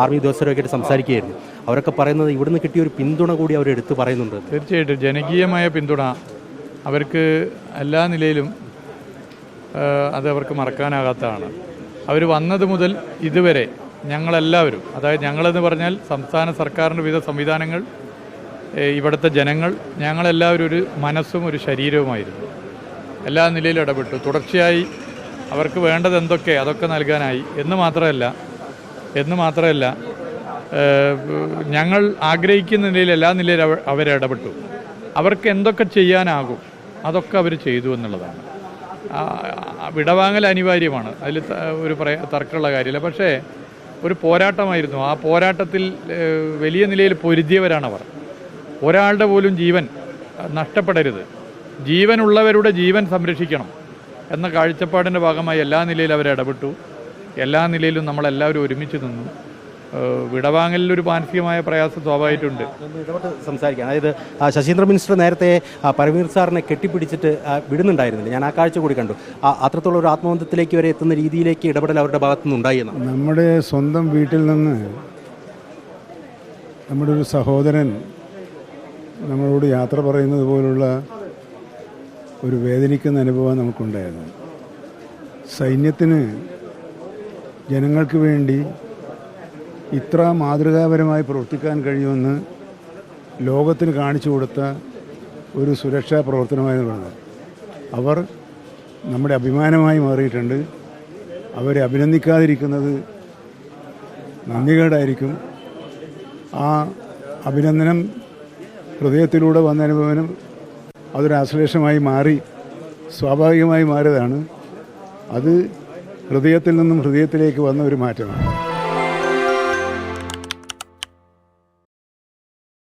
Army ഉദ്യോഗസ്ഥരൊക്കെ ആയിട്ട് സംസാരിക്കുകയായിരുന്നു. അവരൊക്കെ പറയുന്നത് ഇവിടുന്ന് കിട്ടിയ ഒരു പിന്തുണ കൂടി അവർ എടുത്തു പറയുന്നുണ്ട്. തീർച്ചയായിട്ടും ജനകീയമായ പിന്തുണ അവർക്ക് എല്ലാ നിലയിലും അത് അവർക്ക് മറക്കാനാകാത്തതാണ്. അവർ വന്നത് മുതൽ ഇതുവരെ ഞങ്ങളെല്ലാവരും, അതായത് ഞങ്ങളെന്ന് പറഞ്ഞാൽ സംസ്ഥാന സർക്കാരിൻ്റെ വിവിധ സംവിധാനങ്ങൾ, ഇവിടുത്തെ ജനങ്ങൾ, ഞങ്ങളെല്ലാവരും ഒരു മനസ്സും ഒരു ശരീരവുമായിരുന്നു. എല്ലാ നിലയിലും ഇടപെട്ടു. തുടർച്ചയായി അവർക്ക് വേണ്ടത് എന്തൊക്കെ അതൊക്കെ നൽകാനായി എന്ന് മാത്രമല്ല ഞങ്ങൾ ആഗ്രഹിക്കുന്ന നിലയിൽ എല്ലാ നിലയിലും അവരിടപെട്ടു. അവർക്ക് എന്തൊക്കെ ചെയ്യാനാകും അതൊക്കെ അവർ ചെയ്തു എന്നുള്ളതാണ്. വിടവാങ്ങൽ അനിവാര്യമാണ്, അതിൽ ഒരു തർക്കമുള്ള കാര്യമില്ല. പക്ഷേ ഒരു പോരാട്ടമായിരുന്നു. ആ പോരാട്ടത്തിൽ വലിയ നിലയിൽ പൊരുതിയവരാണവർ. ഒരാളുടെ പോലും ജീവൻ നഷ്ടപ്പെടരുത്, ജീവനുള്ളവരുടെ ജീവൻ സംരക്ഷിക്കണം എന്ന കാഴ്ചപ്പാടിൻ്റെ ഭാഗമായി എല്ലാ നിലയിലും അവർ ഇടപെട്ടു. എല്ലാ നിലയിലും നമ്മളെല്ലാവരും ഒരുമിച്ച് നിന്നു. വിടവാങ്ങലിലൊരു മാനസികമായ പ്രയാസം സ്വാഭാവികമായിട്ടുണ്ട്. സംസാരിക്കാം. അതായത് ശശീന്ദ്ര മിനിസ്റ്റർ നേരത്തെ പരമവീർ സാറിനെ കെട്ടിപ്പിടിച്ചിട്ട് വിടുന്നുണ്ടായിരുന്നില്ല. ഞാൻ ആ കാഴ്ച കൂടി കണ്ടു. അത്രത്തോളം ഒരു ആത്മബന്ധത്തിലേക്ക് വരെ എത്തുന്ന രീതിയിലേക്ക് ഇടപെടൽ അവരുടെ ഭാഗത്തുനിന്ന് ഉണ്ടായിരുന്നു. നമ്മുടെ സ്വന്തം വീട്ടിൽ നിന്ന് നമ്മുടെ ഒരു സഹോദരൻ നമ്മളോട് യാത്ര പറയുന്നത് പോലുള്ള ഒരു വേദനിക്കുന്ന അനുഭവം നമുക്കുണ്ടായിരുന്നു. സൈന്യത്തിന് ജനങ്ങൾക്ക് വേണ്ടി ഇത്ര മാതൃകാപരമായി പ്രവർത്തിക്കാൻ കഴിയുമെന്ന് ലോകത്തിന് കാണിച്ചു കൊടുത്ത ഒരു സുരക്ഷാ പ്രവർത്തനമായിരുന്നു. അവർ നമ്മുടെ അഭിമാനമായി മാറിയിട്ടുണ്ട്. അവരെ അഭിനന്ദിക്കാതിരിക്കുന്നത് നന്ദികേടായിരിക്കും. ആ അഭിനന്ദനം ഹൃദയത്തിലൂടെ വന്ന അനുഭവനം അതൊരു ആശ്ലേഷമായി മാറി, സ്വാഭാവികമായി മാറിയതാണ്. അത് ഹൃദയത്തിൽ നിന്നും ഹൃദയത്തിലേക്ക് വന്ന ഒരു മാറ്റമാണ്.